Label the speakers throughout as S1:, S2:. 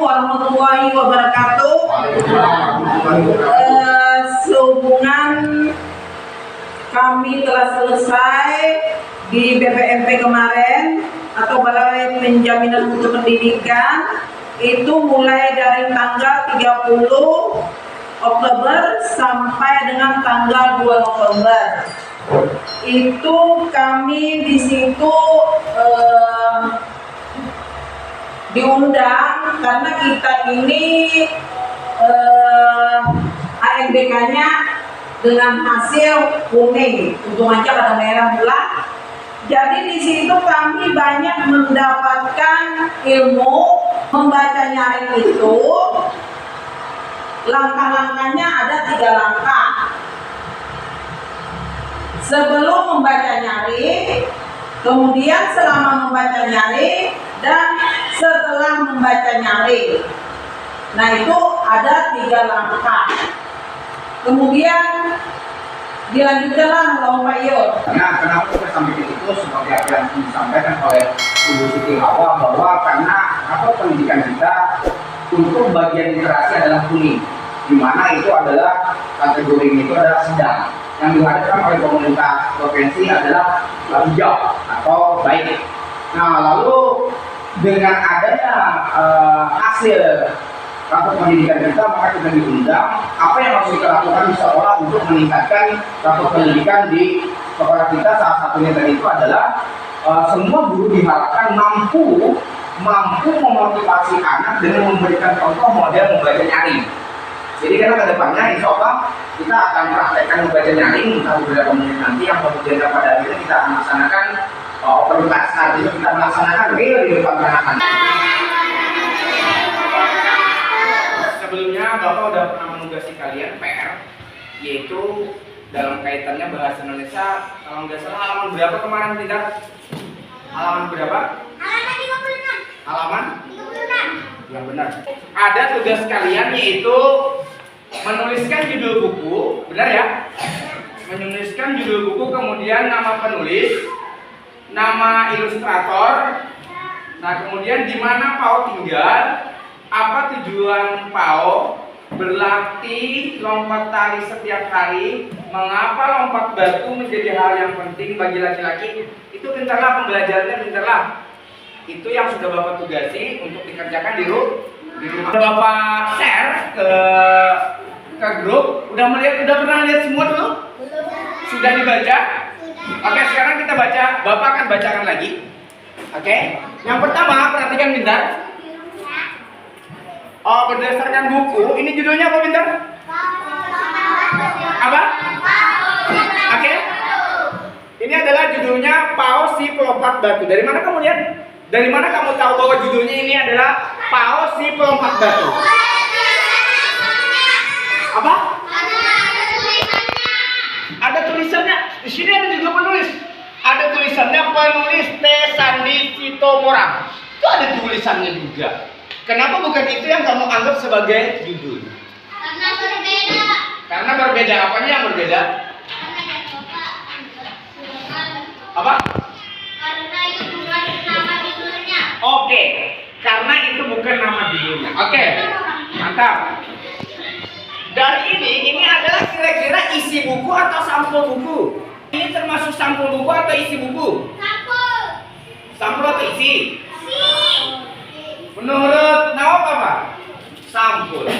S1: warahmatullahi wabarakatuh. Sehubungan kami telah selesai di BPMP kemarin atau Balai Penjaminan Mutu Pendidikan itu mulai dari tanggal 30 Oktober sampai dengan tanggal 2 November. Itu kami di situ diundang karena kita ini ANBK-nya dengan hasil kuning, untung aja ada merah pula. Jadi di situ kami banyak mendapatkan ilmu membaca nyaring itu. Langkah-langkahnya ada 3 langkah. Sebelum membaca nyaring, kemudian selama membaca nyaring, dan setelah membaca nyaring. Nah itu ada 3 langkah. Kemudian dilanjutkanlah oleh Pak Yul.
S2: Nah, kenapa kita sampai di situ seperti apa yang disampaikan oleh Ibu Siti Hawa bahwa karena pendidikan kita untuk bagian literasi adalah kuning, di mana itu adalah kategori itu adalah sedang. Yang dihadirkan oleh pemerintah provinsi adalah hijau atau baik. Nah, lalu dengan adanya hasil rapor pendidikan kita, maka kita diundang. Apa yang harus kita lakukan di sekolah untuk meningkatkan rapor pendidikan di sekolah kita? Salah satunya tadi itu adalah semua guru diharapkan mampu memotivasi anak dengan memberikan contoh model membaca nyaring. Jadi karena kedepannya insya Allah kita akan praktekkan membaca nyaring entah beberapa menit nanti, yang kemudian pada akhirnya kita akan melaksanakan otoritas, artinya kita melaksanakan real di depan anak-anak.
S3: Sebelumnya Bapak udah pernah menugasi kalian PR, yaitu dalam kaitannya bahasa Indonesia, kalau nggak salah halaman berapa kemarin tidak? Halaman berapa?
S4: Halaman 56.
S3: Halaman?
S4: 56.
S3: Yang benar. Ada tugas kalian yaitu menuliskan judul buku, benar ya? Menuliskan judul buku, kemudian nama penulis, nama ilustrator, nah kemudian di mana PAO tinggal, apa tujuan PAO, berlatih lompat tali setiap hari, mengapa lompat batu menjadi hal yang penting bagi laki-laki. Itu pintarlah pembelajarannya, pintarlah. Itu yang sudah Bapak tugasi untuk dikerjakan di rumah. Bapak share ke grup. Udah pernah lihat semua dulu? Sudah dibaca? Oke, sekarang kita baca. Bapak akan bacakan lagi. Oke. Yang pertama, perhatikan pintar. Berdasarkan buku, ini judulnya apa pintar? Apa? Oke. Ini adalah judulnya PAO si pelompat batu. Dari mana kamu lihat? Dari mana kamu tahu bahwa judulnya ini adalah PAO si pelompat batu? Apa? Ada tulisannya. Di sini ada juga penulis. Ada tulisannya penulis T. Sandi Sitomorang. Itu ada tulisannya juga. Kenapa bukan itu yang kamu anggap sebagai judul?
S4: Karena berbeda.
S3: Karena berbeda. Apanya yang berbeda? Apa?
S4: Karena itu bukan nama judulnya.
S3: Oke, karena itu bukan nama judulnya. Oke, mantap. Dari ini adalah kira-kira isi buku atau sampul buku? Ini termasuk sampul buku atau isi buku?
S4: Sampul.
S3: Sampul atau isi?
S4: Si.
S3: Menurut nama apa? Sampul.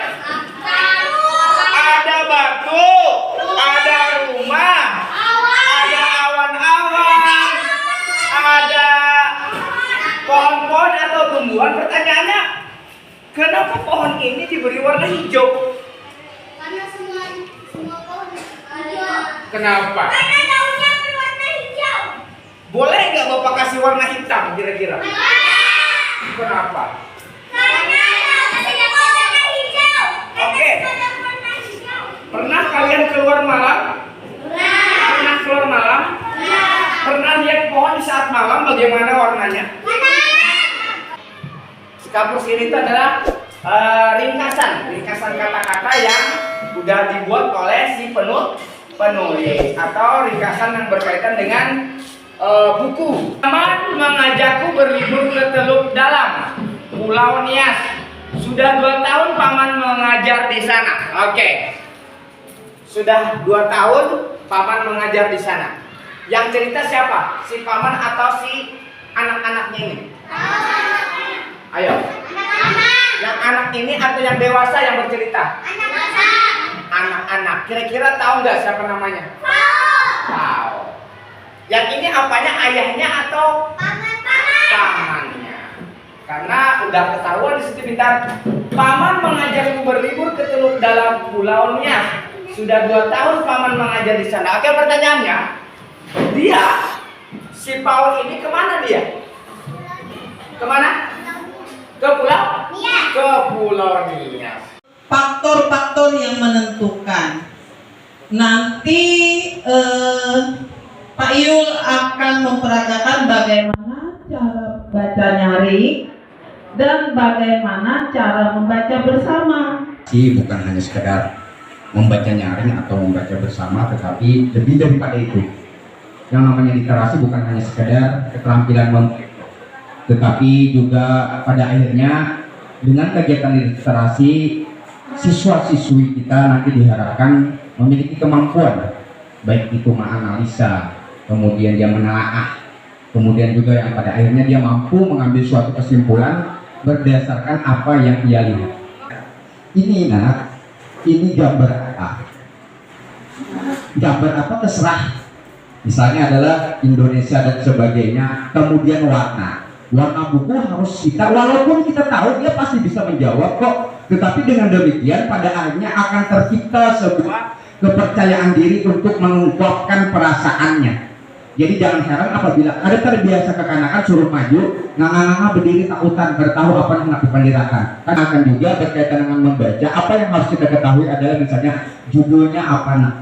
S3: Ada batu, ada rumah, ada awan-awan, ada pohon-pohon atau tumbuhan. Pertanyaannya, kenapa pohon ini diberi warna hijau?
S4: Karena semua pohon hijau.
S3: Kenapa?
S4: Karena daunnya berwarna hijau.
S3: Boleh nggak Bapak kasih warna hitam kira-kira? Kenapa?
S4: Karena daunnya berwarna hijau.
S3: Oke.
S4: Warna hijau.
S3: Pernah kalian keluar malam? Pernah keluar malam? Pernah lihat pohon di saat malam bagaimana warnanya? Kapus ini itu adalah ringkasan kata-kata yang sudah dibuat oleh si penulis atau ringkasan yang berkaitan dengan buku. Teman mengajakku berlibur ke Teluk Dalam, Pulau Nias. Sudah 2 tahun paman mengajar di sana. Oke. Sudah 2 tahun paman mengajar di sana. Yang cerita siapa? Si paman atau si anak-anaknya ini? Ayo. Yang anak ini atau yang dewasa yang bercerita? Anak-anak. Kira-kira tahu nggak siapa namanya? Tahu. Yang ini apanya? Ayahnya atau pamannya? Karena udah ketahuan di situ pintar. Paman mengajarku berlibur ke Teluk Dalam Pulau Nias. Sudah 2 tahun paman mengajar di sana. Oke, pertanyaannya, dia si Paul ini kemana dia? Kemana? Ke Pulau? Ke Pulau Nias.
S1: Faktor-faktor yang menentukan. Nanti Pak Yul akan memperagakan bagaimana cara baca nyaring dan bagaimana cara membaca bersama.
S2: Bukan hanya sekedar membaca nyaring atau membaca bersama, tetapi lebih daripada itu. Yang namanya literasi bukan hanya sekedar keterampilan menulis, tetapi juga pada akhirnya dengan kegiatan literasi siswa-siswi kita nanti diharapkan memiliki kemampuan baik itu menganalisa, kemudian dia menelaah, kemudian juga yang pada akhirnya dia mampu mengambil suatu kesimpulan berdasarkan apa yang ia lihat. Ini nak, ini gambar apa? Gambar apa terserah. Misalnya adalah Indonesia dan sebagainya, kemudian warna buku harus kita, walaupun kita tahu dia pasti bisa menjawab kok, tetapi dengan demikian pada akhirnya akan tercipta sebuah kepercayaan diri untuk mengungkapkan perasaannya. Jadi jangan heran apabila ada terbiasa kekanakan suruh maju, nganga-nganga berdiri takutan, bertahu apa yang melakukan gerakan. Kan akan juga berkaitan dengan membaca. Apa yang harus kita ketahui adalah misalnya judulnya apa, nak?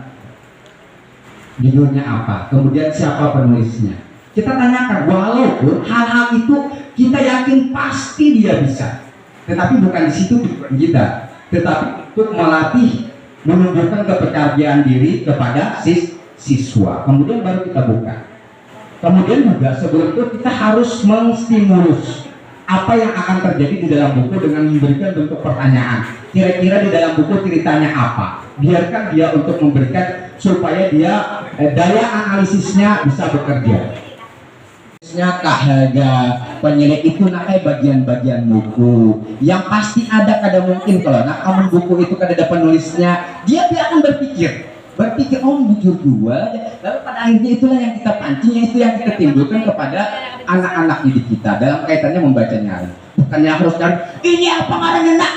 S2: Judulnya apa? Kemudian siapa penulisnya? Kita tanyakan, walaupun hal-hal itu kita yakin pasti dia bisa, tetapi bukan di situ tujuan kita, tetapi untuk melatih, menunjukkan kepercayaan diri kepada siswa. Kemudian baru kita buka. Kemudian juga sebelum itu kita harus menstimulus apa yang akan terjadi di dalam buku dengan memberikan bentuk pertanyaan. Kira-kira di dalam buku ceritanya apa? Biarkan dia untuk memberikan supaya dia daya analisisnya bisa bekerja. Kak Helga, penyelidik itu nakai bagian-bagian buku yang pasti ada, kada mungkin kalau nak aman buku itu kada ada penulisnya, dia akan berpikir oh bujur dua, lalu pada akhirnya itulah yang kita pancing, itu yang kita timbulkan kepada anak-anak didik kita dalam kaitannya membaca nyaring. Bukannya harus cari ini apa ngarangnya nak,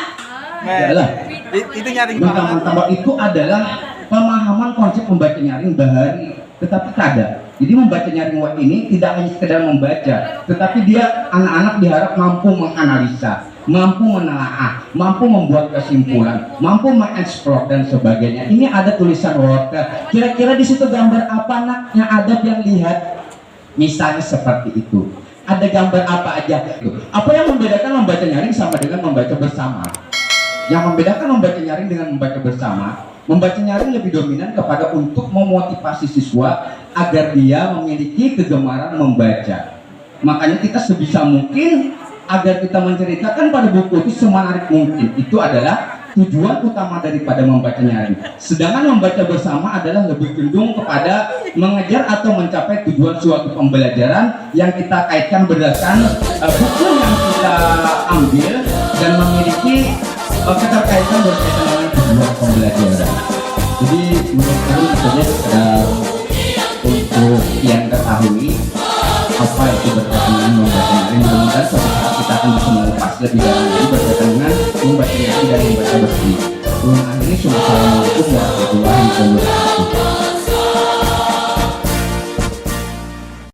S2: adalah
S5: itu nyaring
S2: mentambah itu adalah pemahaman konsep membaca nyaring bahari, tetapi kada. Jadi membaca nyaring ini tidak hanya sekedar membaca, tetapi dia anak-anak diharap mampu menganalisa, mampu menelaah, mampu membuat kesimpulan, mampu mengeksplor dan sebagainya. Ini ada tulisan Walker. Kira-kira di situ gambar apa nak yang ada yang lihat? Misalnya seperti itu. Ada gambar apa aja? Apa yang membedakan membaca nyaring sama dengan membaca bersama? Yang membedakan membaca nyaring dengan membaca bersama, membaca nyaring lebih dominan kepada untuk memotivasi siswa agar dia memiliki kegemaran membaca. Makanya kita sebisa mungkin agar kita menceritakan pada buku itu semenarik mungkin. Itu adalah tujuan utama daripada membaca nyaring. Sedangkan membaca bersama adalah lebih cenderung kepada mengejar atau mencapai tujuan suatu pembelajaran yang kita kaitkan berdasarkan buku yang kita ambil dan memiliki keterkaitan berkaitan dengan tujuan pembelajaran. Jadi menurut saya sekedar untuk yang ketahui apa itu berkaitan dengan membaca nyaring. Mudah-mudahan suatu saat kita akan bisa melepas lebih dalam lagi berkaitan dengan membaca nyaring dan membaca bersama. Assalamualaikum warahmatullahi wabarakatuh.